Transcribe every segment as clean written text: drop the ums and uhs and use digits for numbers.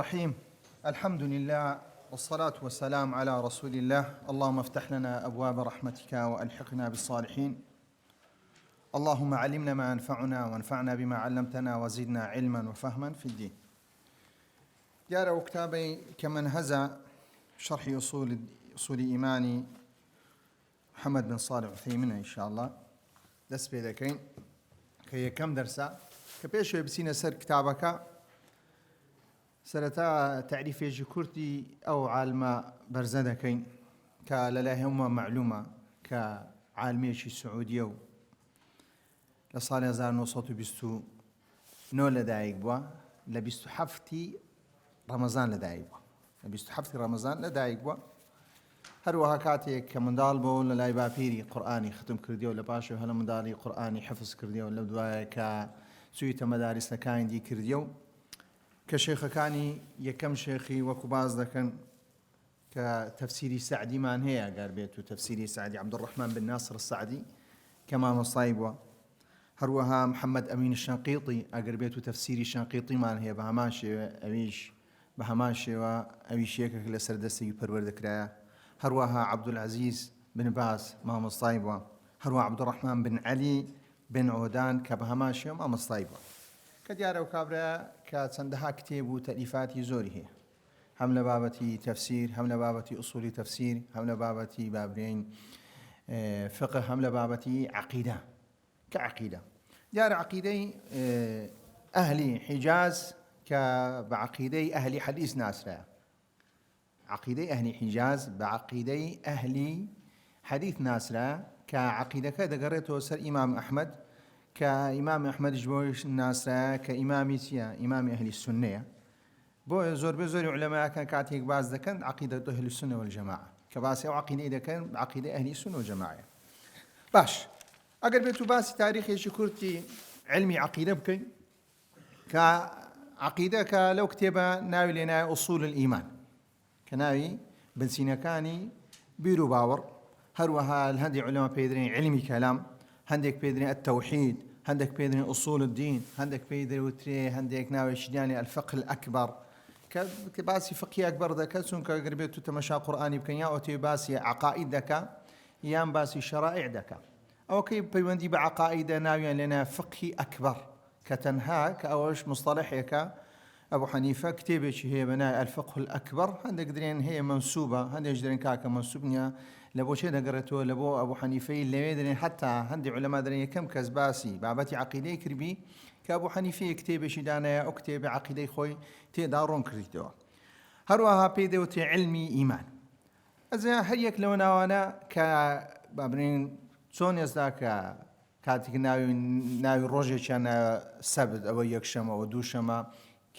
الرحيم. الحمد لله والصلاة والسلام على رسول الله. اللهم افتح لنا أبواب رحمتك وألحقنا بالصالحين. اللهم علمنا ما ينفعنا وانفعنا بما علمتنا وزدنا علما وفهما في الدين. جارة كتابي كمن هزا شرح أصول إيماني محمد بن صالح العثيمين إن شاء الله دس بيدكين كي كم درسا كبيش بسينا سر كتابك سرتا تعريف كردي أو عالم برزدكين كللاهم معلومة كعالمية السعودية لصالح 1929 لدايق بوا لبستو حفتي رمضان لدايق بوا لبستو حفتي رمضان لدايق بوا هروها كاتيك كمندال بو للاي بابيري قرآني ختم كرديو لباشو هلا مندالي قرآني حفظ كرديو لبدوايا كسوية مدارس لكاين دي كرديو كشيخ كاني يكم شيخي وكباز لكن كتفسيري سعدي ما هي قال بيتو تفسيري سعدي عبد الرحمن بن ناصر السعدي كما مصايبه هروها محمد أمين الشنقيطي أقربيته تفسيري الشنقيطي ما هي بهماشي أبيش بهماشي وأبيش يكك لسردسي برورد كرايا هروها عبد العزيز بن باز ما مصايبه هروها عبد الرحمن بن علي بن عودان كبهماشي وما مصايبه كديارة وكابرا كتسندها كتاب وتأليفات زوري هي هم لبابتي تفسير هم لبابتي أصول تفسير هم لبابتي بابرين فقه هم لبابتي عقيدة كعقيدة ديار عقيدي أهلي حجاز كبعقيدي أهلي حديث ناسرة عقيدي أهلي حجاز بعقيدي أهلي حديث ناسرة كعقيدة كذا قريته سر إمام أحمد كإمام أحمد جبوش الناسرة كإماميتيا إمام أهل السنة بو زور بزور علماء كان كاتيك باز ذكر عقيدة أهل السنة والجماعة كباسي أو عقيدة إذا كان عقيدة أهل السنة والجماعة باش أقل بيتو باسي تاريخي شكرتي علمي عقيدة بكي كعقيدة كلو كتبا ناوي لنا أصول الإيمان كناوي بن سينا كاني بيرو باور هروها الهندي علماء بيدرين علمي كلام هندك بيدرين التوحيد هندك بيدرين أصول الدين هندك بيدرين وتري هندك ناوي شداني الفقه الأكبر كباسي فقه أكبر ذاك سون كقربيتو تمشى قرآني بكنيا أو تباسي عقائد ذاك يام باسي شرائع ذاك أو كي بيوندي بعقائد ناوي لنا فقه أكبر كتنهى كأوش مصطلح يكا أبو حنيفة كتبش هي بناء الفقه الأكبر هندك درين هي منسوبة هندك درين كاكا منسوبنيا لبو شيء دقرته لبو أبو حنيفة اللي يدرين حتى هندي علماء درين كم كزباسي بابتي عقيدة كربي كأبو حنيفة كتبش دانا أكتب عقيدة خوي تدارون كريتوا هروها بيدوتي علمي إيمان إذا هيك لو نوانا كبابرين شون يزداك كاتك ناوي روجي كان سبت أو يكشم أو دوشما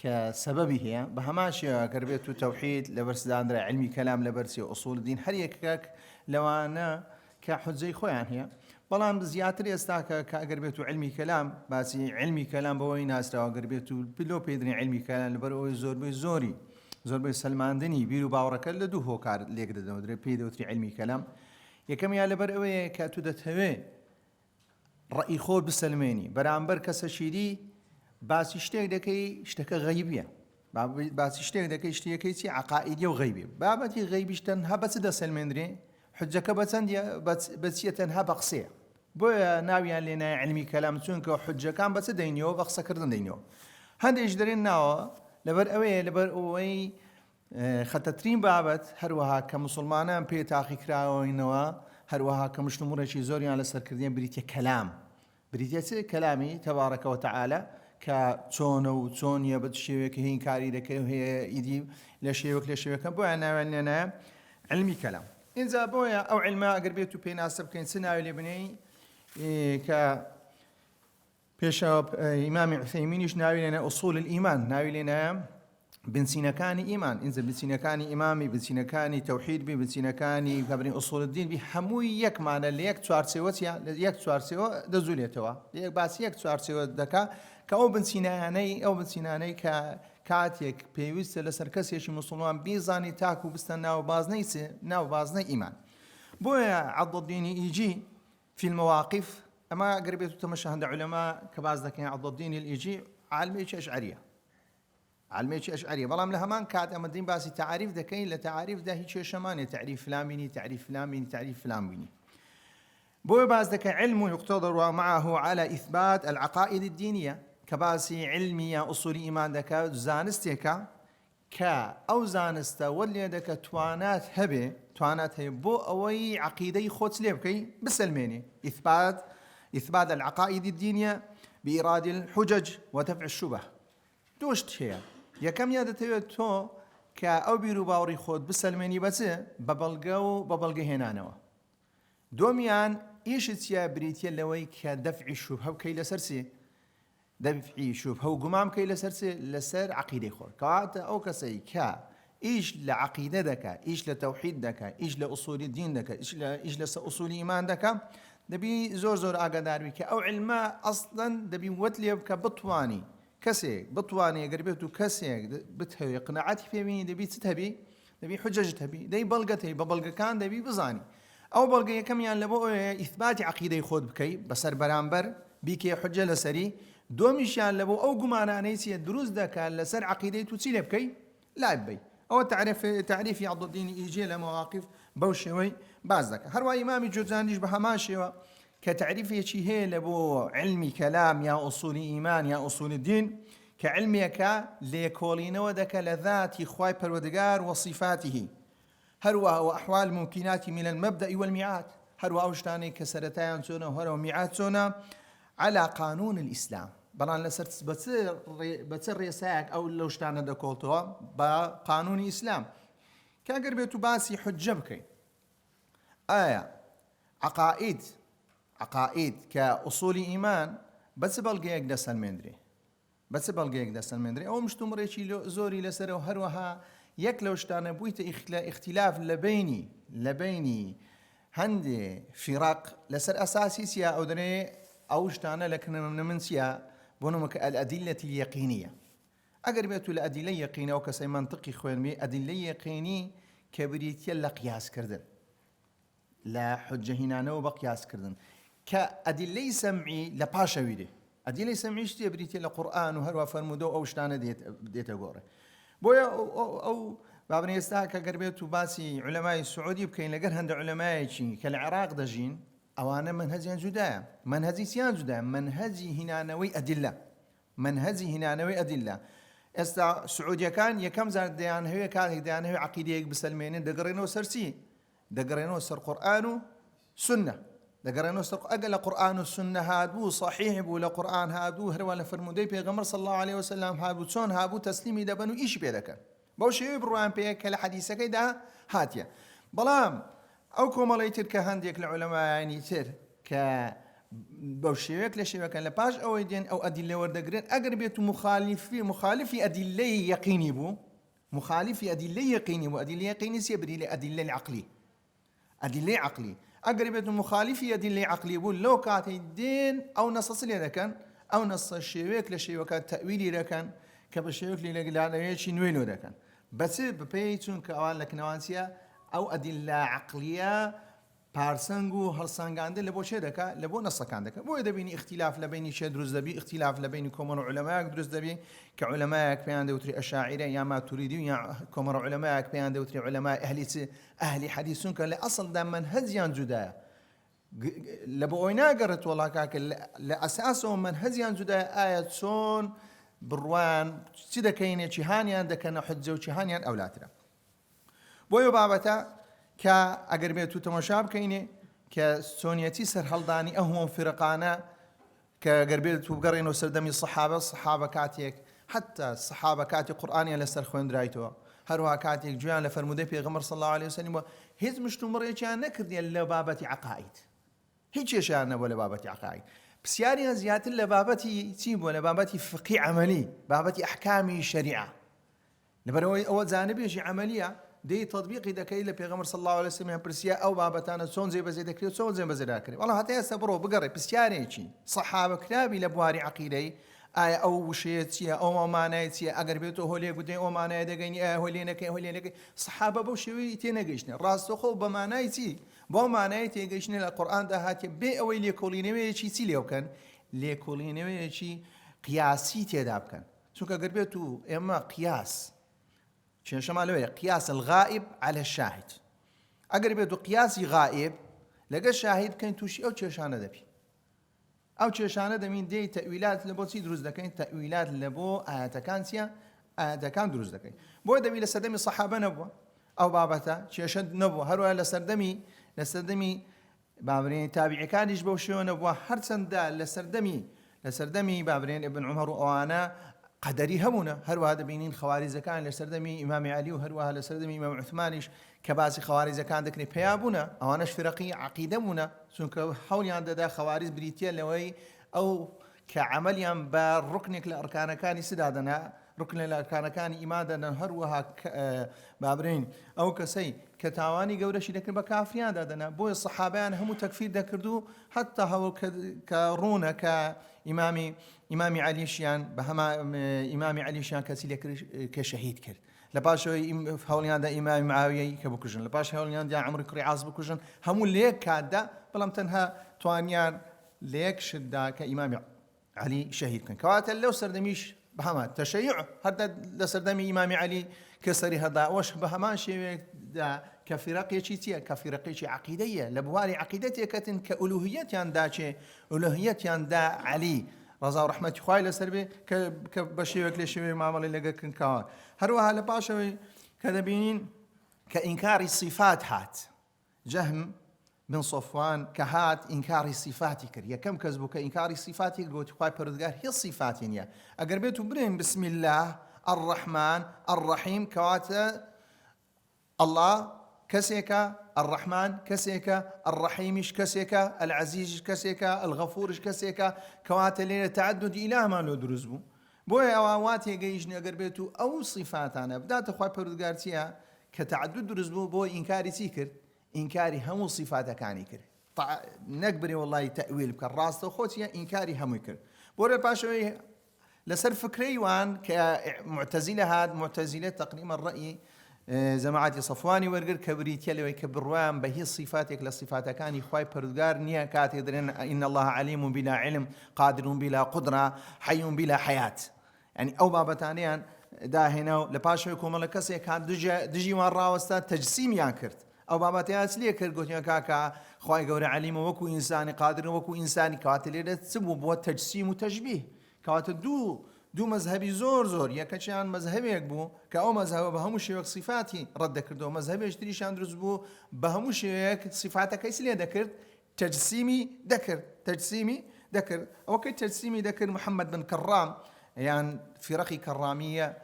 كسببه هي بهماشي قربيتو توحيد لبرس داندرا علمي كلام لبرسي أصول الدين هل يكاك لو أنا كحجي خويا هي بلان بزياتر استاك كقربيتو علمي كلام باسي علمي كلام بوي ناس لو قربيتو بلو بيدري علمي كلام لبرو زور بزوري زور بسلمان دني بيرو باورك لدو هو كار ليك دو دري بيدو تري علمي كلام يكم يا لبروي كاتودت هوي رأي خور بالسلماني برامبر كسشيدي باسی شتێک دەکەی شتەکە غەیبیە باسی شتێک دەکەی شتێکی چی عقائیدی و غەیبی بابەتی غەیبیش تەنها بەچ دەسەلمێنرێ حجەکە بەچەندە بەچیە تەنها بە قسەیە بۆیە ناویان لێنایە علمی کەلام چونکە حجەکان بەچ دەینەوە بە قسەکردن دەینەوە هەندێک دەرێن ناوە لەبەر ئەوەیە لەبەر ئەوەی خەتەترین بابەت هەروەها کە موسڵمانان پێ تاقی کراوەینەوە هەروەها کە مشتموڕێکی زۆریان لەسەرکردیان بریتە کەلام بریتە چ کەلامی تەبارەکە وتەعالە كتون وتون يبد شيوك هين كاري لك هي يدي لا شيوك كم بويا ناوي علمي كلام إنزا بويا أو علماء قربيتو بيناسب كين سناوي لبني ك بيشاب إمام عثيمين ناوي لنا أصول الإيمان ناوي لنا بن سينا كان إيمان إنزا بن سينا كان إمامي بن سينا كان توحيد بن سينا كان كبرين أصول الدين بحموي يك معنا اللي يك توارسيوتيا يك توارسيو دزوليتوا يك باس يك توارسيو دكا كأو بن سيناني أو بن سيناني كاتيك بيوست لسركسيش مسلمان بيزاني تاكو بستناو بازني إيمان بويا عض الدين يجي في المواقف أما قربيتو تمشى عند علماء كباز ذاك عض الدين يجي عالمي أشعرية علمێکی ئەشعری بەڵام لە هەمان کات ئەمە دەین باسی تعریف دەکەین لە تعریفدا هیچ کێشەمانێ تعریف فلان بینی تعریف فلان بینی تعریف فلان بینی بۆیە باز دەکە علم يقتضى معه على إثبات العقائد الدينية كباسي علمية أصول إيمان دكا زانستيكا كأو زانستا واللي دكا توانات هبه بو أوي عقيدة خوت ليبكي بسلميني إثبات العقائد الدينية بإيراد الحجج ودفع الشبه دوشت هي يا كم يادة تو كأو بيرو باوري خود بسلميني بس ببلغ هنانوا دوميان إيش تيا بريتيا لوي كدفع الشبهة وكي لسرسي دفع الشبهة وقمام كي لسرسي لسر عقيدة خور كواتا أو كسي كا إيش لعقيدة دكا إيش لتوحيد دكا إيش لأصول الدين دكا إيش لأصول إيمان دكا دبي زور أقدار بك أو علماء أصلا دبي وتلي كبطواني كسي بطواني قربته كسي بتهوي قناعاتي في مين دبي تتهبي دبي حجج تهبي دبي بلغتي ببلغ كان دبي بزاني أو بلغي كم يعني لبو إثبات عقيدة يخود بكي بسر برامبر بيكي حجة لسري دوميشان لبو أو قمانا نيسي الدروس دكا لسر عقيدة تسيل بكي لا بي أو تعريف عض الدين إيجي لمواقف بوشوي بازدك هروا إمامي جوزانيش بهماشي كتعريف شي هي لبو علمي كلام يا أصول إيمان يا أصول الدين كعلمي ليكولين ودك لذات خواي برودقار وصفاته هروا وأحوال ممكنات من المبدأ والميعاد هروا أوشتاني كسرتان سنة وهروا ميعاد سنة على قانون الإسلام بلان لسرت بتصير ريساك أو لو اشتانا دكولتوا بقانون الإسلام كأقربتو باسي حجبكي عقائد كأصول إيمان بس بلقيك دسن مندري أو مش تمريشي زوري لسره وهروها يكلوشتانا بويت اختلاف لبيني هندي فرق لسر أساسي سيا أو دري أوشتانا لكن من سيا بونمك الأدلة اليقينية أقربتو الأدلة يقينية أو كسي منطقي خوين بي أدلة يقيني كبريت يلا قياس كردن لا حجة هنا نو بقياس كردن كأدلة سمعي لباشويده أدلة سمعي شتي بريتي لقرآن وهروا فرمودو أو شتانا ديت أقوره بويا أو بابني يستاك قربيتو باسي علماء السعودي بكين لقر هند علماء كالعراق دجين أوانا منهجي جدا منهجي سيان جدا منهجي هنا نوي أدلة استا سعوديا كان يكم زاد ديان هي كان ديان هي عقيدة بسلمين دقرينو سرسي دقرينو سر قرآن سنة دقرينو سر أقل قرآن السنة هادو صحيح بو لقرآن هادو هروا لفرمودي بيغمر صلى الله عليه وسلم هادو تسون هابو تسليمي دبنو إيش بيدك بوشي بروان بيك الحديثة كده هاتيا بلام أو كوماليتر كهنديك العلماء يعني تر ك بوشيك لشيء كان لباش أو يدين أو أدلة وردقرين أقربيته مخالفي أدلة يقيني بو مخالفي أدلة يقيني سيبري لأدلة العقلي أدلة عقلي أقربيته مخالفي أدلة عقلي بو لو كانت الدين أو نص صلي لكن أو نص الشيوك لشيء وكان تأويلي لكن كبشيوك للاقلانيش نوينو لكن بس ببيتون كأوان لك نوانسيا أو أدلة عقلية بارسنجو هرسانجاندة لبو شيء دكا لبو نص كان دكا بو إذا بيني اختلاف لبيني شيء دروز دبي اختلاف لبيني كومر علماء دروز دبي كعلماء بيان دوتري أشاعرة يا ما تريدون يا كومر علماء بيان دوتري علماء أهل حديثون كان لأصل دا منهجيان جدا لبو أينا قرت والله كاك لأساسه منهجيان جدا آية سون بروان سيدا كيني شهانيان دكنا حجة وشهانيان أولاتنا بويو بابتا كأقربيتو تماشاب كيني كسونيتي سر هلداني أهون فرقانا كأقربيتو بقرينو سردمي الصحابة كاتيك حتى الصحابة كاتي قرآني لسر خوين درايتو هروها كاتيك جوان لفرمودي بيغمر صلى الله عليه وسلم هيز مشتو مريتشان نكردي لبابتي عقائد هيك يشان ولا بابتي عقائد بسياري زيادة لبابتي تيب ولا بابتي فقه عملي بابتي أحكامي شريعة نبروي أول زانبي شي عملية دي تطبيقي ده كيله بيغمر صلى الله عليه وسلم برسيا أو بابتانا سون زي بزي دكري سون زي بزي دكري والله حتى يستبرو بقري بسياري شي صحابة كلابي لبواري عقيدي آية أو شيء أو معنايتيا أقر بيتو هولي قدين أو معناي دقيني هولينك صحابة بوشوي تينجيشنا راس تخو بمعنايتي بو معنايتي جيشنا القرآن ده هاتي بي أوي ليكوليني شي سيليو كان ليكوليني شي قياسي تداب كان چونکە گەر بێت و ئێمە قیاس کێشەمان لەوەیە قیاس الغائب على الشاهد ئەگەر بێت و قیاسی غائب لەگەڵ شاهید بکەین تووشی ئەو کێشانە دەبی ئەو کێشانە دەمین دێی تەویلات لە بۆ چی دروست دەکەین تەویلات لە بۆ ئاەتەکان چیە ئاەتەکان دروست دەکەین بۆ دەبی لە سەردەمی سەحابە نەبووە ئەو بابەتە کێشە نەبووە هەروە لە سەردەمی بابرێن تابعیەکانیش بەو شێوە نەبووە هەرچەندە لە سەردەمی بابرێن ابن عومەر و ئەوانە قەدەری هەمونە هەروەها دەبینین خەواریزەکان لە سەردەمی ئیمامی عەلی و هەروەها لە سەردەمی ئیمام عوثمانیش کە باسی خەواریزەکان دەکرێت پێیا بوونە ئەوانەش فرەقی عەقیدە بوونە چونکە هەوڵیان دەدا خەواریز بریتیە لەوەی ئەو کە عەمەلیان بە ڕوکنێک لە ئەرکانەکانی سدادەنا ڕوکنێک لە ئەرکانەکانی ئیمادەدەن هەروەها بابرین ئەو کەسەی کە تاوانی گەورەشی دەکرد بە کافریان دادەنا بۆیە سەحابەیان هەموو تەکفیر دەکرد و هەتا هەوڵ کە ڕوونە کە ئیمامی عەلیشیان بە هەما ئیمامی عەلیشیان کەسی لێکرد کە شەهید کرد لە پاشەوەی هەوڵیاندا ئیمامی معاویەی کە بکوژن لە پاش هەوڵیاندا عەمری کوڕی عاص بکوژن هەموو لێک کاتدا بەڵام تەنها توانیان لێک شتدا کە ئیمامی عەلی شەهید بکەن کەواتە لەو سەردەمیش بهما تشيع هذا لسردمي إمام علي كسري هذا وش بهما شيء كفرقية شيء كفرقية عقيدية لبواري عقيدتي كتن كألوهية يندا شيء ألوهية يندا علي رضا ورحمة خوالي لسربي كبشيء وكل شيء ما عمل اللي كن كان هروها لباشوي كذبين كإنكار الصفات هات جهم بن صفوان كهات إنكار الصفات كريا كم كذبوا إنكار الصفات قلت خواي بردقار هي الصفات يا أقربيتو برين بسم الله الرحمن الرحيم كواتا الله كسيكا الرحمن كسيكا الرحيمش كسيكا العزيز كسيكا الغفورش كسيكا كواتا لين تعدد إله ما لو درزبو بويا أواتي جيجني أقربيتو أو صفات أنا بدأت خواي بردقار تيا كتعدد درزبو بو إنكاري سيكر إنكاري همو صفاتك عني كر نكبري والله تأويل بكالراس خوتي إنكاري همو كر بورا باشوي لسر فكري وان كمعتزلة هاد معتزلة تقريم الرأي جماعة صفواني ورقر كبريتيا لو يكبروان بهي صفاتك لصفاتك كان يخواي بردقار نيا كاتدرين إن الله عليم بلا علم قادر بلا قدرة حي بلا حياة يعني أو بابتانيان دا هنا لباشوي كومالكاسي كان دجي وان راوستا تجسيم يانكرت أو باباتي أصلية كرجوتيا كاكا خواي جوري عليم وكو إنساني قادر وكو إنساني كواتلي تسبب بو تجسيم وتشبيه كوات دو مذهبي زور يا كشان مذهبي يكبو كأو مذهب بهموش يك صفاتي رد كردو مذهبي يشتري شان درزبو بهموش يك صفاتك إسلية ذكر تجسيمي ذكر أو كي تجسيمي ذكر محمد بن كرام يعني فرقي كرامية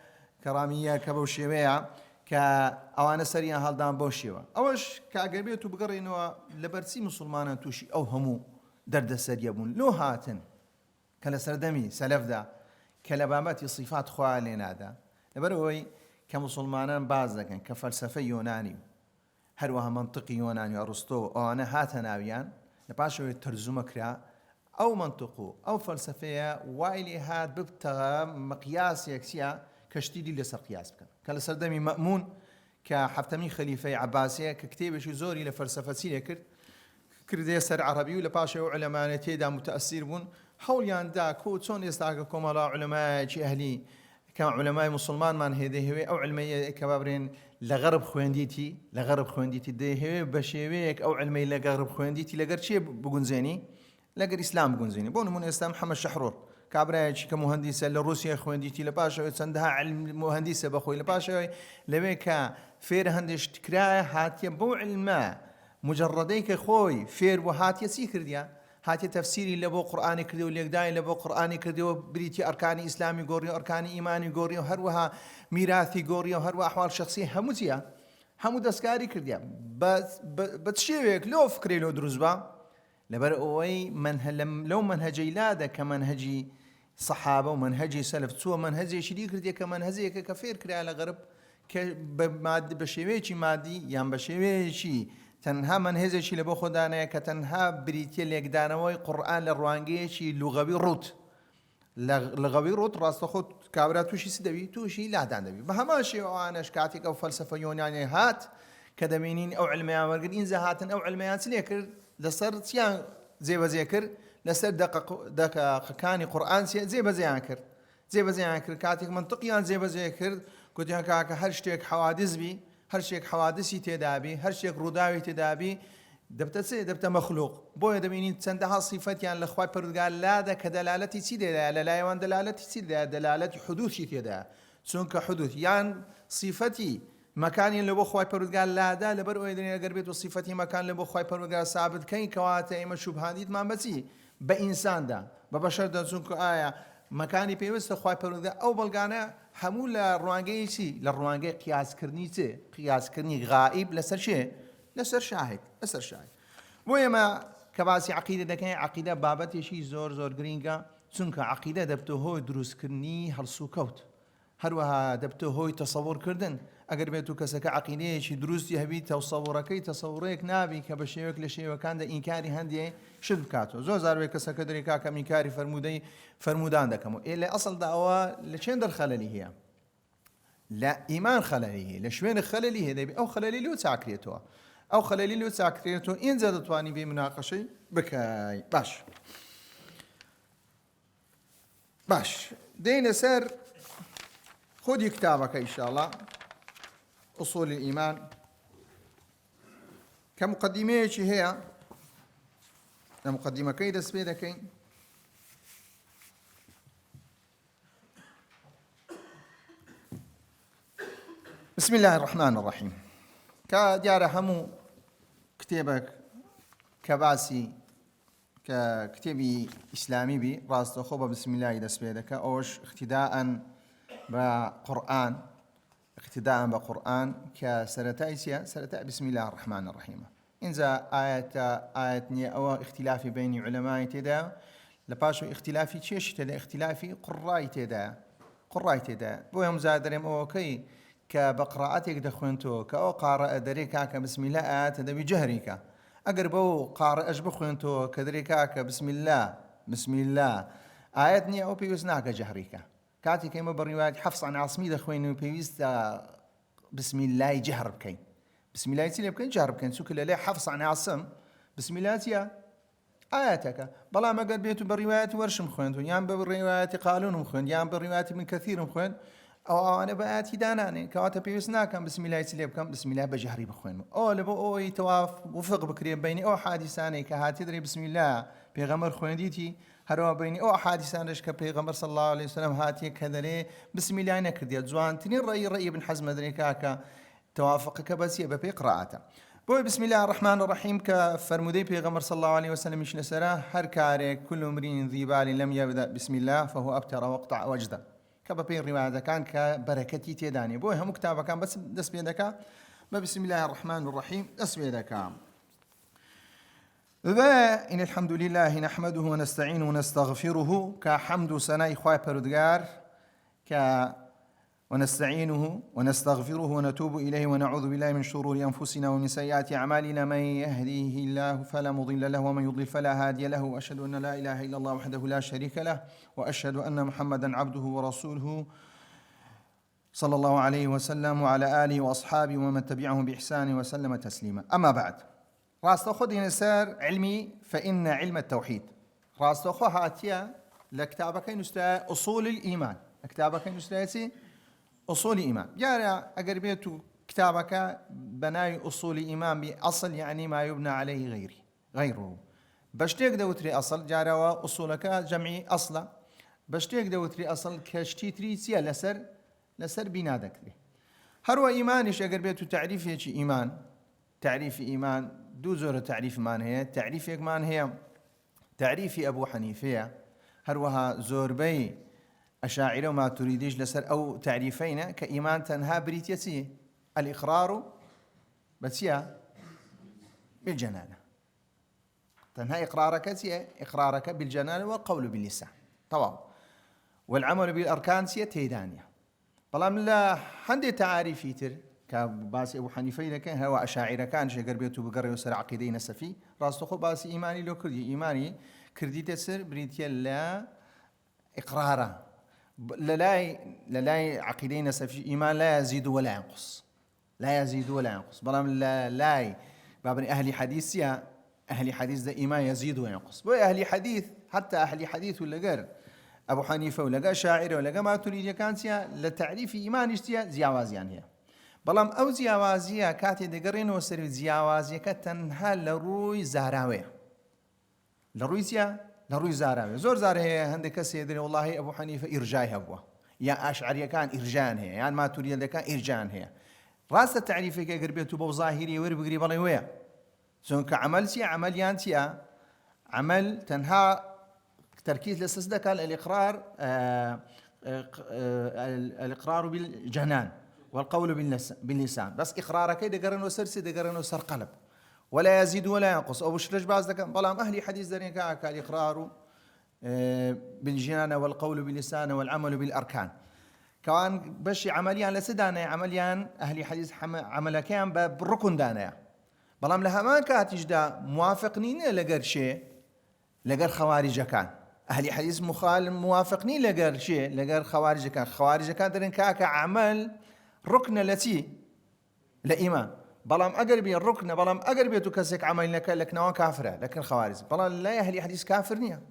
كبوشيوية كأوانا سريان هالدان بوشيوا أوش كأجربيتو بقرينوا لبرسي مسلمانا توشي أو همو درد سريابون لو هاتن كلا سردمي سلف دا كلبامات صفات خوالينا دا لبروي كمسلمانا بعضا كفلسفة يوناني هروها منطقي يوناني أرسطو أو أنا هاتناويان لباشو ترجمة كرا أو منطقو أو فلسفية وايلي هات ببتغى مقياس يكسيا كشتيدي لسر قياس بكن كلا سردمي مأمون كحفتمي خليفة عباسية ككتيبة شو زوري لفلسفة سيرة كردي سر عربي ولا باشا علماء تيدا متأثر بون حوليان دا كوتون يستعقكم على علماء أهلي كان علماء مسلمان من هذه هو أو علماء كبابرين لغرب خوانديتي ده هو بشيويك أو علماء لغرب خوانديتي لغر شيء بقول زيني لغر إسلام بقول زيني بون من إسلام محمد شحرور كابراج كمهندس لروسيا خونديتي لباشا عندها علم مهندسة بخوي لباشا لبيك فير هندش تكراه هاتي بو علماء مجرديك خوي فير وهاتي سيكر ديا هاتي تفسيري لبو قرآني كرديو ليقداي لبو قرآني كرديو بريتي أركاني إسلامي غوريو أركاني إيماني غوريو هروها ميراثي غوريو هروها أحوال شخصية هموتيا همو دسكاري كرديا بس بتشيوك لو فكري لو دروزبا لبرقوي لو منهجي لادا كمنهجي صحابة ومنهجي سلف سوى منهجي شريك رديا كمنهجي كفير كري على غرب بشيويشي مادي يام بشيويشي تنها منهجي شي لبو خدانا كتنها بريتيا ليقدانوي قرآن للروانجيشي لغوي روت راست خود كابرا توشي سدوي توشي لا داندوي بهماشي وانا شكاتك او فلسفة يوناني هات كدمينين او علميان ورقد إنزا هاتن او علميان سليكر لسر سيان زي بزيكر لسر دقق كاني قرآن زي بزيان كر جێبەجێیان کرد کاتێک منطقیان جێبەجێ کرد گوتیان کاکە هەر شتێک حەوادث بی هەر شتێک حەوادثی تێدابی هەر شتێک ڕووداوی تێدابی دەبتە چێ دەبتە مەخلوق بۆیە دەبینین چەندەها صیفەتیان لە خوای پەروەردگار لادا کە دەلالەتی چی دێدایە لە لایەوان دەلالەتی چی دێدایە دەلالەتی حدوثی تێدایە چونکە حدوث یان صیفەتی مەکانی لە بۆ خوای پەروەردگار لادا لەبەر ئەوەی دەنێ ئەگەر بێت و صیفەتی مەکان لە بۆ خوای پەروەردگار سابت کەین کەواتە ئێمە شوبهاندیتمان بەچی بە ئینساندا بە بەشەردا چونکە ئایا مەکانی پێویستە خوای پەروەردگار ئەو بەڵگانە هەموو لە ڕوانگەی چی لە ڕوانگەی قیاسکردنی چێ قیاسکردنی غائب لەسەر چێ لەسەر شاهد لەسەر شاهد بۆ ئێمە کە باسی عەقیدە دەکەین عەقیدە بابەتێکی زۆر زۆر گرینگە چونکە عەقیدە دەبتە هۆی دروستکردنی هەڵسوکەوت هەروەها دەبتە هۆی تەسەوورکردن ئەگەر بێت و کەسەکە عەقیدەیەکی دروستی هەبی تەسەوورەکەی تەسەوورەیەک نابی کە بە شێوەیەک لە شێوەکاندا ئینکاری هەندێ شت بکاتەوە زۆر زاروێک کەسەکە دەری کاکە ئینکاری فەرمودان دەکەمەوە لە ئەسڵدا ئەوە لە چێن دەرخەلەلی هەیە لە ئیمان خەلەلی هەیە لە شوێنە خەلەلی هەیە دەبێت ئەو خەلەلی لێو چاکرێتەوە ئەو خەلەلی لێو چاکرێتەوە ئینجا دەتوانی بێ مناقەشەی بکەی باش دێنە سەر خودی کتابەکە ئینشاءڵڵا أصول الإيمان كمقدمة هي المقدمة كيد سبيدكين بسم الله الرحمن الرحيم كديار همو كتابك كباسي ككتابي إسلامي بي راست خوبة بسم الله دسبيدك أوش اقتداء بقرآن اقتداء بقرآن كسرتايسيا سرتاء بسم الله الرحمن الرحيم إنزا آية نية أو اختلاف بين علماء تدا لباشو اختلافي تشيش تدا اختلافي قراي تدا بوهم زادرم أو كي كبقراءتك دخونتو كأو قارئ دريكا بسم الله آيات تدا بجهريك أقربو قارئ أجبخونتو كدريكا بسم الله آيات نية أو بيوزناك جهريك كاتي كيما بالرواية حفص عن عاصمي دخوين وبيويست بسم الله جهر بكين بسم الله يتسلي بكين جهر بكين سوك لا حفص عن عاصم بسم الله تيا آياتك بلا ما قد بيتو بالرواية ورش مخوين يام بالرواية قالون مخوين يام بالرواية من كثير مخوين أو أنا بآتي داناني كواتا بيوسنا كان بسم الله يتسلي بكين بسم الله بجهري بخوين أو لبو أو يتواف وفق بكري بيني أو حادثاني كهاتي دري بسم الله بيغمر خوين ديتي هروا بيني أو حادثانش كبيغمبر صلى الله عليه وسلم هاتي كذا ليه بسم الله نكردي جوان تنين رأي ابن حزم ذري كاكا توافق كبسي ببي قراءته بوي بسم الله الرحمن الرحيم كفرمودي بيغمبر صلى الله عليه وسلم مش نسراه هر كاري كل امرئ ذي بال لم يبدأ بسم الله فهو أبتر وقطع وجده كبابي الرواية كان كبركتي تيداني بوي هم كتابة كان بس دس بيدك بسم الله الرحمن الرحيم دس بيدك إن الحمد لله نحمده ونستعينه ونستغفره كحمد سناء خواي پروردگار ونستعينه ونستغفره ونتوب إليه ونعوذ بالله من شرور أنفسنا ومن سيئات أعمالنا من يهديه الله فلا مضل له ومن يضلل فلا هادي له وأشهد أن لا إله إلا الله وحده لا شريك له وأشهد أن محمدا عبده ورسوله صلى الله عليه وسلم وعلى آله وأصحابه ومن تبعهم بإحسان وسلم تسليما أما بعد راستخو دينسار علمي فإن علم التوحيد راستخو هاتيا لكتابك نستا أصول الإيمان كتابك نستا أصول الإيمان جارة أقربيتو كتابك بناي أصول الإيمان بأصل يعني ما يبنى عليه غيره بشتيك دوتري أصل جارة وأصولك جمعي أصلا بشتيك دوتري أصل كشتي تريسيا لسر بنادك هروا إيمانش أقربيتو تعريف يجي إيمان تعريف إيمان دو زور تعريف مان هي تعريف مان هي تعريف أبو حنيفة هروها زوربي أشاعرة وما تريديش لسر أو تعريفين كإيمان تنها بريتيتي الإقرار بسيا بالجنانة تنها إقرارك بالجنانة والقول باللسان طبعا والعمل بالأركان سيا تيدانيا بلام لا هندي تعاريف يتر كباسي أبو حنيفة كان هو أشاعرة كان شجر بيتو بقرة يسر عقيدين سفي راستخو باسي إيماني لو كردي إيماني كردي تسر بريتيا لا إقرارا لا عقيدين سفي إيمان لا يزيد ولا ينقص بلام لا باب أهل حديث يا أهل حديث ده إيمان يزيد وينقص بو أهل حديث حتى أهل حديث ولا غير أبو حنيفة ولقى شاعر ولقى ما تريد كانتيا لتعريف إيمان اشتيا زياوازيان هي بلام أو زياوازية كاتي دقرين وسر زياوازية كتنها لروي زهراوية لروي زهراوية زور زار هي عندك السيد والله أبو حنيفة إرجاء هو يا أشعرية كان إرجان هي يعني ما تريد كان إرجان هي راس التعريف كقربيته بظاهري وربقري بلا ويا سون كعمل عمليان عمل تنها تركيز للصدق الإقرار الإقرار بالجنان والقول باللسان بس إقرارك دقرن وسرسي دقرن وسر قلب ولا يزيد ولا ينقص أو بشرج بعض ذلك بلام أهلي حديث ذرين كالإقرار بالجنان والقول باللسان والعمل بالأركان كوان بشي عمليان لسدانا عمليان أهلي حديث عملكيان بالركن دانا بلام لها ما كاتجدا موافقنين لقر شيء لقر خوارج كان أهلي حديث موافقنين لقر شيء لقر خوارج كان درين كاكا عمل ركن التي لإيمان بلام أقربي الركن بلام أقربي تكسك عمل لك نوان كافرة لكن خوارج بلام لا أهلي حديث كافرنية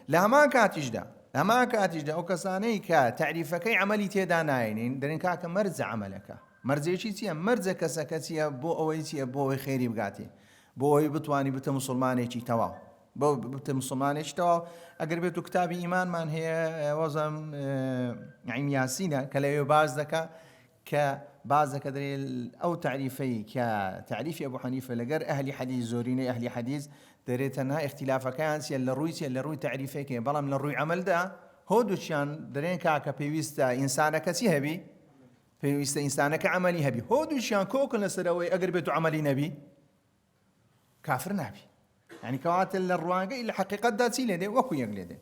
لها ما كاتجدا أو كساني كتعريفك عملي تيداناين درين كاكا مرز عملك مرزي شيء مرز كسكتيا بو أويتي بو خيري بقاتي بو بتواني بت مسلماني شيء توا بو بت مسلماني شيء توا أقربيتو كتاب إيمان من هي وزم نعيم ياسينا كلا يباز ذكا كباز كدري أو تعريفي كتعريف أبو حنيفة لجر أهل حديث زورين أهل حديث دريتنا اختلاف كان سيل الروي تعريفي كي بلا من الروي عمل ده هودوشان درين كاكا بيويستا إنسانك سيهبي بيويستا إنسانك عملي هبي هودوشان كوكل نسروي أقربيتو عملي نبي كافر نبي يعني كواتل الروانقة إلا حقيقة داتي لدي وكو يقلدي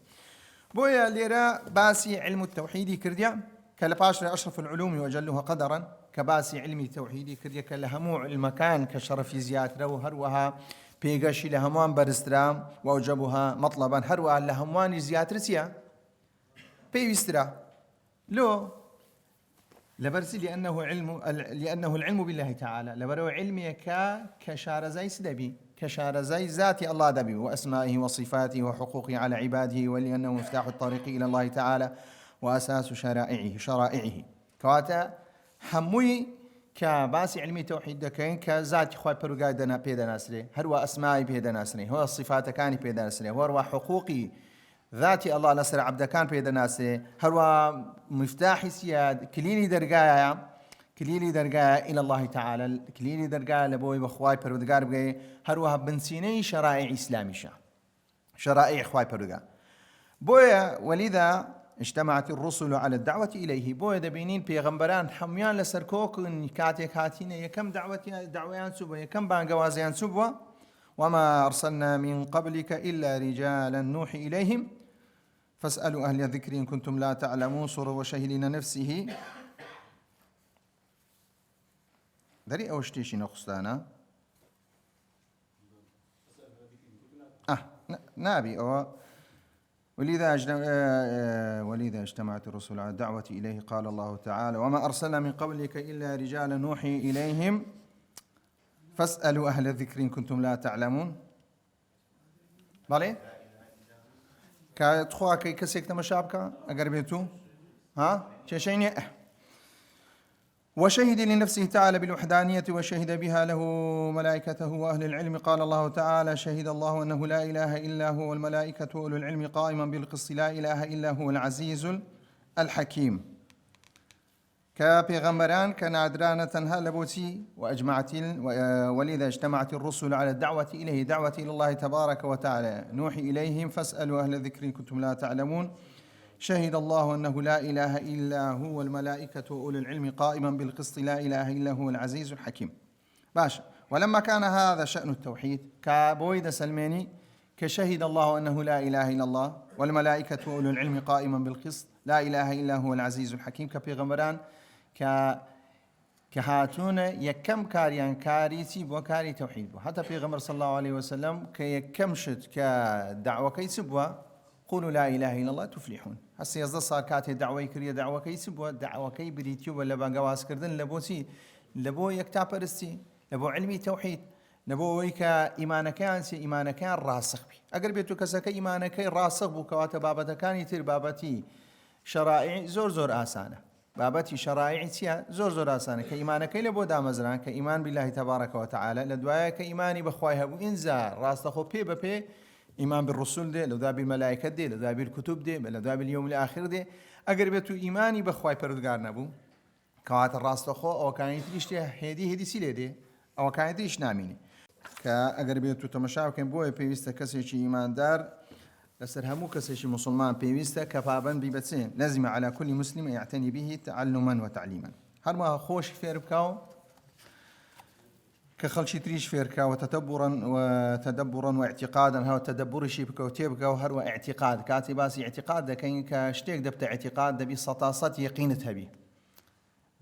بويا ليرا باسي علم التوحيدي كرديا كالباشر أشرف العلوم وأجلها قدرا كباسي علمي التوحيدي كرديا كالهموع المكان كشرف زيات رو هروها بيغشي لهموان برسترام وأوجبها مطلبا هروها لهموان زيات رسيا بيوسترا لو لبرسي لأنه العلم بالله تعالى لبرو علمي كشارزي سدبي كشارزي ذات الله دبي وأسمائه وصفاته وحقوقه على عباده ولأنه مفتاح الطريق إلى الله تعالى وأساس شرائعه كواتا حموي كباسي علمي توحيد دكين كذات خوي بروغاي دنا بيدا ناسري هو أسمائي بيدا ناسري هو الصفات كان بيدا ناسري هو حقوقي ذاتي الله لسر عبد كان بيدا ناسري هو مفتاح سياد كليلي درجاء إلى الله تعالى كليلي درجاء لبوي بخواي بردقار بقى هروها بنسيني شرائع إسلامي شرائع خواي بردقار بويا ولذا اجتمعت الرسل على الدعوة إليه بويا دبينين بيغمبران حميان لسركوك كاتيك هاتين يكم دعويان سبوا يكم بانقوازيان سبوا وما أرسلنا من قبلك إلا رجالا نوحي إليهم فاسألوا أهل الذكر إن كنتم لا تعلمون صور وشهدنا نفسه دري أو شتيشي نقصدانا نابي أو ولذا اجتمعت الرسل على الدعوة إليه قال الله تعالى وما أرسلنا من قبلك إلا رجالا نوحي إليهم فاسألوا أهل الذكر إن كنتم لا تعلمون بالي كتخوا كي كسيك تمشابك أقربيتو ها تشيني وشهد لنفسه تعالى بالوحدانية وشهد بها له ملائكته وأهل العلم قال الله تعالى شهد الله أنه لا إله إلا هو والملائكة وأولو العلم قائما بالقسط لا إله إلا هو العزيز الحكيم كبيغمبران كنادرانة هالبوتي وأجمعت ولذا اجتمعت الرسل على الدعوة إليه دعوة إلى الله تبارك وتعالى نوحي إليهم فاسألوا أهل الذكر إن كنتم لا تعلمون شهد الله أنه لا إله إلا هو الملائكة وأولو العلم قائما بالقسط لا إله إلا هو العزيز الحكيم باشا ولما كان هذا شأن التوحيد كبويد سلماني كشهد الله أنه لا إله إلا الله والملائكة وأولو العلم قائما بالقسط لا إله إلا هو العزيز الحكيم كبيغمبران كهاتون يكم كاريان كاريتي وكاري توحيد حتى بيغمبر صلى الله عليه وسلم كيكمشت كدعوة كيسبوا قولوا لا إله إلا الله تفلحون هسه يزد صار كاتي دعوة كريه دعوة كيسبوا دعوة كي بريتيو ولا بانقواس كردن لبوسي لبو يكتاب رستي لبو علمي توحيد نەبەوەی کە ئیمانەکەیان سێ ئیمانەکەیان ڕاسخ بی. ئەگەر بێت و کەسەکە ئیمانەکەی ڕاسخ بوو کەواتە بابەتەکانی تر بابەتی شەرائع زۆر ئاسانە. بابەتی شەرائع چییە؟ زۆر ئاسانە کە ئیمانەکەی لە بۆ دامەزران کە ئیمان بالله تبارەکە وتعالى لە دوایە کە ئیمانی بەخوای هەبوو ئینجا ڕاستەخۆ پێ بەپێ ئیمان بالرسول دێ، لە دوای بالمەلایکەت دێ، لە دوای بالکتوب دێ، لە دوای بالیوم الآخر دێ. ئەگەر بێت و ئیمانی بەخوای پەروەردگار نەبوو کەواتە ڕاستەخۆ ئەوەکانی تریش تێ هێدی چی لێ دێ؟ ئەوەکانی تریش نامینێ. کە ئەگەر بێت و تەمەشا بکەین بۆیە پێویستە کەسێکی ئیماندار لەسەر هەموو کەسێکی مسلمان پێویستە کە پابەندی بچێ لەزمە على كل مسلم يعتني به تعلما وتعليما. هەرمە خۆش فێر بکاو کە خەڵکی تریش فێرکا وتدبرا واعتقادا هەو تدبرشی بکە و تێ بکە و هەروە اعتقاد کاتی باسی اعتقاد دەکەین کە شتێک دەبتە اعتقاد دەبی سەتاسەد یەقینت هەبی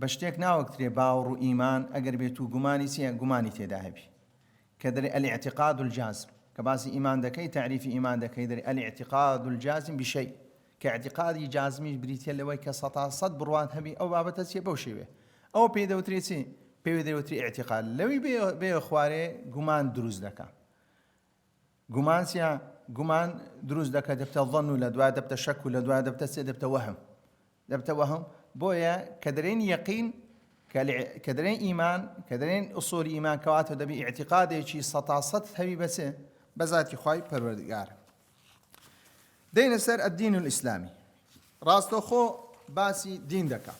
بە شتێک ناوەکترێ باوەڕ و ئیمان ئەگەر بێت و گومانی چیە گومانی تێدا هەبی کە دەرێ الاعتقاد الجازم کە باسی ئیمان دەکەی تعریفی ئیمان دەکەی دەرێ الاعتقاد الجازم بشەی کە اعتقادی جازمیش بریتە لەوەی کە سەتاسەد بڕوان هەبی ئەو بابەتە چیە بەو شێوێ ئەوە پێی دەوترێت چی پێوی دەوتری اعتقاد لەوی بێ خوارێ گومان دروست دەکە گومان چیە گومان دروست دەکە دەبتە ظن و لە دوای دەبتە شەک و لە دوای دەبتە چێ دەبتە وەهم بۆیە کە دەرێن یەقین کە دەرێن ئیمان کە دەرێن ئوسولی ئیمان کەواتە دەبی اعتقادێکی سەتاسەد هەبی بەچێ بە ذاتی خوای پەروەردگار. دێنە سەر الدین الئیسلامی ڕاستەوخۆ باسی دین دەکە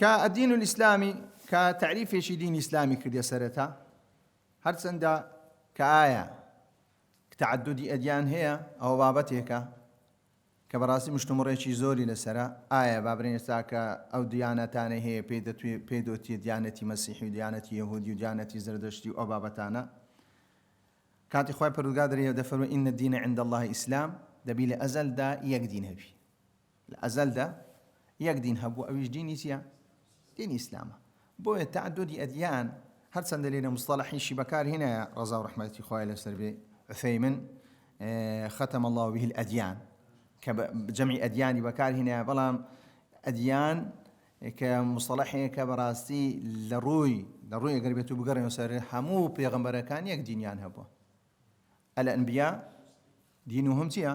کە الدین الئیسلامی کە تعریفێکی دینی ئیسلامی کردە سەرەتا هەرچەندە کە ئایا تعددی ئەدیان هەیە ئەوە بابەتێکە کە بەڕاستی مشتومڕێکی زۆری لەسرە ئایا بابرێن ئێستا کە ئەو دیانەتانە هەیە پێی دۆتی دیانەتی مەسیحی و دیانەتی یەهودی و دیانەتی زەردەشتی و ئەو بابەتانە کاتی خوای پەروەردگار دەرێ دەفەرمێ ئین الدین عند الله ئیسلام دەبی لە ئەزەلدا یەک دین هەبی لە ئەزەلدا یەک دین هەبوو ئەویش دینی چییە؟ دینی ئیسلامە. بۆیە تعددی ئەدیان هەرچەندە لێرە مصطلحیشی بەکارهێنایە ڕەزا و ڕەحمەتی خوای لەسەر بێ عوثەیمین ختم الله به الأديان کە جەمعی ئەدیانی بەکارهێنایە بەڵام ئەدیان کە مصطلحێکە بەڕاستی لە ڕووی ئەگەر بێت و بگەڕێنەوە سەر هەموو پێغەمبەرەکان یەک دینیان هەبووە. الأنبياء دينهم چییە؟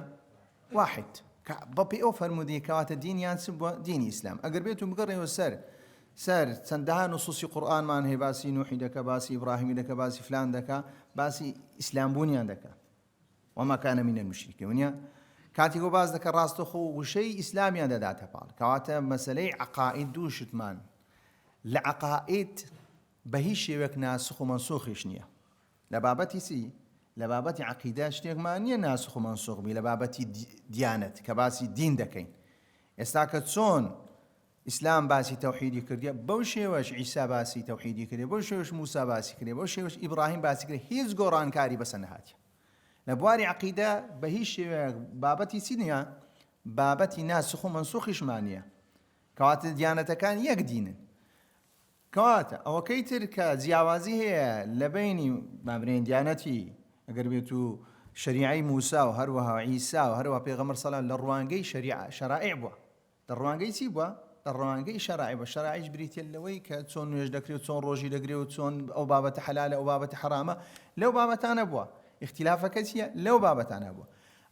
واحد کە بەپێ ئەو فەرموودی کەواتە دینیان چ بووە؟ دینی ئیسلام. ئەگەر بێت و بگەڕێنەوە سەر چەندەها نصوصی قورئانمان هەیە باسی نوحی دەکە باسی ئیبراهیمی دەکە باسی فلان دەکە باسی ئیسلام بوونیان دەکە وما كان من المشركين ونیا کاتی گۆ باز دەکە ڕاستەخۆ وشەی ئیسلامیان دەداتە پاڵ کەواتە مەسەلەی عەقائید دوو شتمان لە عەقائید بە هیچ شێوەیەک ناسخ و مەنسوخیش نییە. لە بابەتی چی؟ لە بابەتی عەقیدە شتێکمان نییە ناسخ و مەنسوخ بی لە بابەتی دیانەت کە باسی دین دەکەین. ئێستا کە چۆن ئیسلام باسی تەوحیدی کردیە بەو شێوەش عیسا باسی تەوحیدی کردێ بەو شێوەش موسا باسی کردێ بەو شێوەش ئیبراهیم باسی کردێ هیچ گۆڕانکاری بەسەر نەهاتیە. لە بواری عەقیدە بە هیچ شێوەیەک بابەتی چی نییە؟ بابەتی ناسخ و مەنسوخیشمان نییە کەواتە دیانەتەکان یەک دینن. کەواتە ئەوەکەی تر کە جیاوازی هەیە لە بینی بابرێن دیانەتی ئەگەر بێت و شریعەی موسا و هەروەها عیسا و هەروەها پێغەمبەر سەڵام لە ڕوانگەی شەرائع بووە. لە ڕوانگەی چی بووە؟ لە ڕوانگەی شەرائع بووە. شەرائعش بریتە لەوەی کە چۆن نوێژ دەکرێت و چۆن ڕۆژی دەگرێت و چۆن ئەو بابەتە حەلالە ئەو بابەتە حەرامە لەو بابەتانە بووە. اختلافەکە چییە؟ لەو بابەتانە بووە.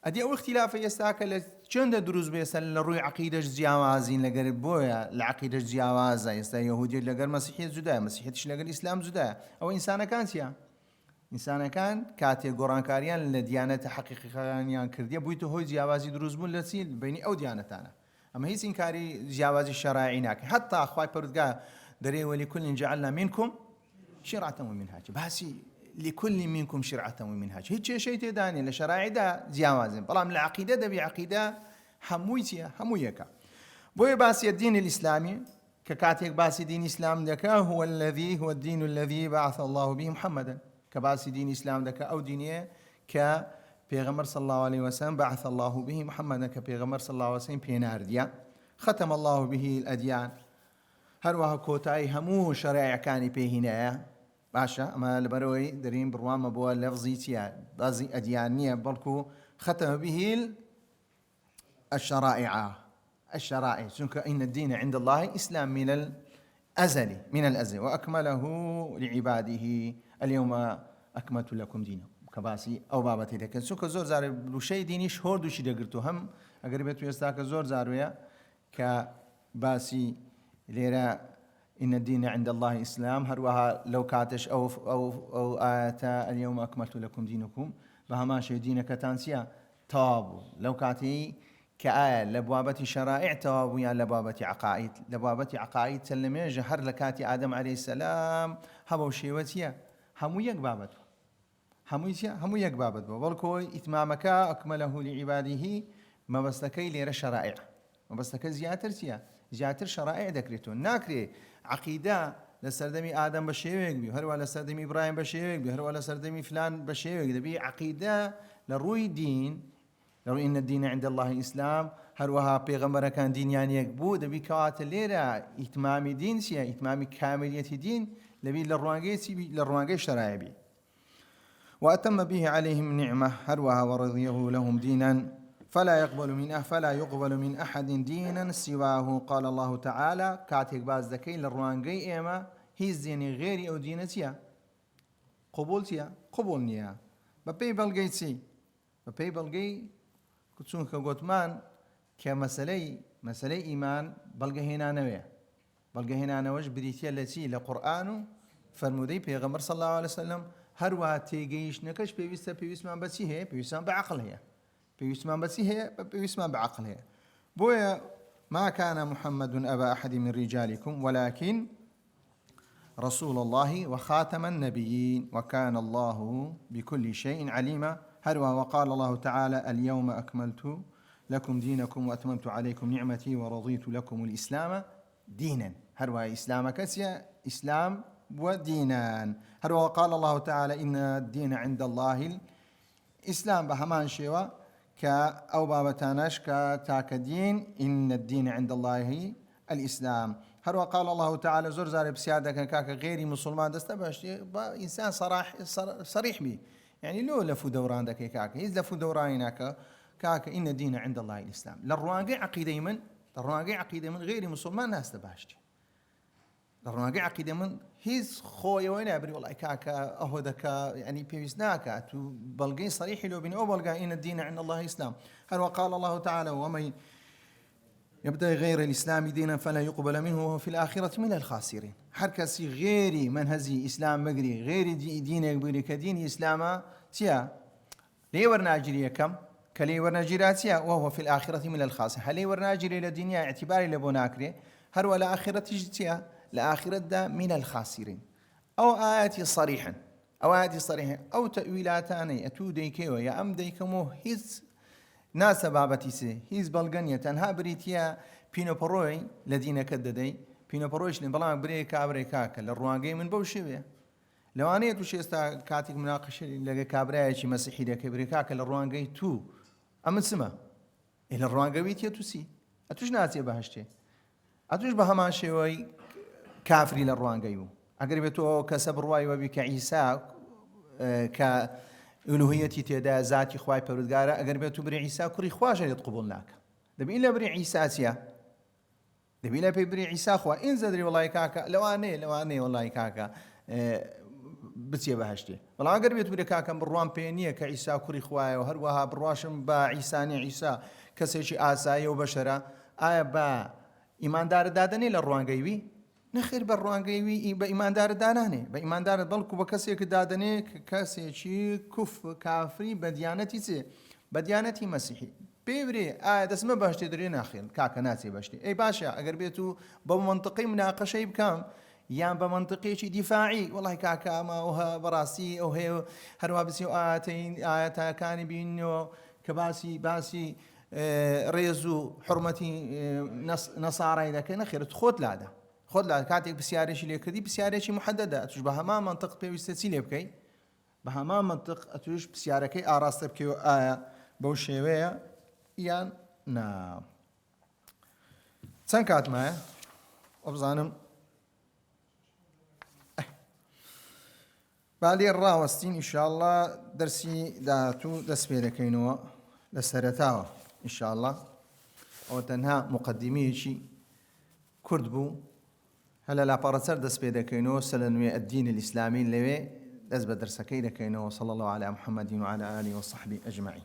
ئەدی ئەو اختلافە ئێستاکە لە چەندە دروست بێسە لە ڕووی عەقیدەش جیاوازین لەگەر بۆیە لە عەقیدەش جیاوازە ئێستا یەهودیت لەگەر مەسیحیەت جودایە مەسیحیەتیش لەگەر ئیسلام جودایە. ئەوە ئینسانەکان چییە؟ ئینسانەکان کاتێک گۆڕانکاریان لە دیانەتە حەقیقیەکانیان کردیە بوویتە هۆی جیاوازی دروست بوون لە چی؟ بینی ئەو دیانەتانە. ئەمە هیچ ئینکاری جیاوازی شەرائعی ناکەین. هەتا خوای پەروەردگار دەرێ وەلیکوڵ جەعەلنا منکم شیرعەة ومنهاجا باسی لكل منكم شرعة ومنهاج هیچ شيء تێدانێ لە شەرائعدا جیاوازن بەڵام لە عەقیدە دەبی عەقیدە هەمووی چییە؟ هەموو یەکە. بۆیە باسی الدین الإسلامی کە کاتێک باسی دینی ئیسلام دەکە هو الدین الذي بعث الله به محمدا کە باسی دینی ئیسلام دەکە ئەو دینیە کە پێغەمبەر صلی الله عليه وسلم بعث الله به محمدا کە پێغەمبەر صلی الله عليه وسلم پێناردیە ختم الله به الأديان هەروەها کۆتایی هەموو شەرائعەکانی پێهینایە. باشە ئەمە لەبەرەوەی دەرین بڕوامە بۆ لەفزی چییە؟ بازی ئەدیان نییە بەڵکو ختم به الشرائع چونکە ئین الدین عند الله ئیسلام من أزلي من الأزل، وأكمله لعباده اليوم أكملت لكم دينكم كباسي أو بابتي لكن سوك زور زار بلوشي دينيش هور دوشي دقرتو هم أقر بيتو يستاك زور زارويا كباسي ليرا إن الدين عند الله إسلام هروها لو كاتش أو آياتا اليوم أكملت لكم دينكم بهما شي دينك تانسيا توابو لو كاتي كآية لبوابة شرائع توابو يا لبوابة عقائد لبوابة عقائد سلمي جهر لكاتي آدم عليه السلام هبو شيوتيا همو يك بابتو همو يك بابتو بلكو إتمامك أكمله لعباده ما بستكي لير شرائع ما بستكي زياتر شرائع ذكرتون ناكري عقيدة لسردمي آدم بشيوك بي هروا لسردمي إبراهيم بشيوك بي هروا لسردمي فلان بشيوك دبي عقيدة لروي دين لو إن الدين عند الله الإسلام هروها بيغمبر كان دين يعني يكبو دبي كوات الليرة إتمام دين سيا إتمام كاملية دين لبي للروانجي شرائع بي وأتم به عليهم نعمة هروها ورضيه لهم دينا فلا يقبل من أحد دينا سواه قال الله تعالى كاتك باز ذكي للروانجي إيما هي زيني غيري أو دينتيا قبول نيا ببي بلغي كتسون كغوتمان كمسألة إيمان بلغي هنا نوش بريتيا التي لقرآن فرمودي بيغمر صلى الله عليه وسلم هروا تيجيش نكش بيوسمان بس هي بيوسمان بعقل هي بيوسمان بعقل هي بويا ما كان محمد أبا أحد من رجالكم ولكن رسول الله وخاتم النبيين وكان الله بكل شيء عليما هروا وقال الله تعالى اليوم أكملت لكم دينكم وأتممت عليكم نعمتي ورضيت لكم الإسلام دينا هروا إسلام كسيا إسلام ودينا هروا وقال الله تعالى إن الدين عند الله الإسلام بهمان شيوا أو بابتانش كتاك دين إن الدين عند الله الإسلام هروا قال الله تعالى زرزار بسيادة كاك غيري مسلمان دستباش إنسان صريح بي يعني لو لفو دوران دك كاك إذا لفو دوران كاك إن الدين عند الله الإسلام للرواقع عقيدة من غير مسلمان ناس تباشتي للرواقع عقيدة من هيز خويا وين أبري والله كاكا أهودكا يعني بيسناكا تو بلقي صريح لو بين أو بلقى إن الدين عند الله الإسلام هل وقال الله تعالى ومن يبدأ غير الإسلام دينا فلا يقبل منه وهو في الآخرة من الخاسرين حركسي غيري منهزي إسلام مقري غير دين يقبلي كدين إسلاما تيا لي ورناجري كم كلي ورناجراتيا وهو في الآخرة من الخاسرين هل ورناجري لدنيا اعتباري لبناكري هل ولا آخرة تجتيا لآخرة دا من الخاسرين أو آياتي صريحا أو تأويلاتاني أتو ديكيو يا أم ديكمو هز ناس بابتيسي هز بلغنية تنها بريتيا بينو بروي الذين كددي بينو برويش لبلان بريكاك للرواقي من بوشيوية لو أنا يتوشي استا كاتك مناقشة لغا كابرايشي مسيحي لكي بريكاك للرواقي تو أمن سما إلا الرواقي ويتيا توسي أتوش ناسي بهشتي أتوش بهمان شوي كافري للروانقيو أقربتو كسب رواي وبك عيسى كألوهيتي تدا ذاتي خواي بردقارة أقربتو بري عيسى كري خواجة يتقبلناك دبي إلا بري عيسى سيا دبي إلا بري عيسى خوا إن زدري والله كاكا لو أني والله كاكا بتسيا بهشتي والله أقربتو بري كاكا بروان بينية كعيسى كري خواي وهروها برواشم با عيساني عيسى كسيشي آساي وبشرة با إيمان دار دادني للروانقيوي نخير بالروانقيوي بإيمان دار داناني بإيمان دار ضلكو بكسيك دادني كسيشي كف كافري بديانتي مسيحي بيبري دسمه باشتي درين أخير كاكا ناسي باشتي أي باشا أقر بيتو بمنطقي مناقشة بكام يان بمنطقي شي دفاعي والله كاكا ما وها براسي أو هي هروا بسي آياتا كان بينو كباسي ريزو حرمتي نصارى إذا كان خير تخوت لادا كاتك بسياريش اللي كذي بسياريش محددة تشبه ما منطق بيستسيل بكي بها ما منطق أتوش بسياركي آراست بكي بوشيوية يان نعم سنكات معي وبزانم بعدين الراوستين إن شاء الله درسي داتو دس بيدكينوا لسرتاوا إن شاء الله أو تنها مقدمي شيء كردبو هلا لا بارسر دس بيدا كينو سلنوي الدين الإسلامي لوي دس بدرس كيدا كينو صلى الله على محمد وعلى آله وصحبه أجمعين.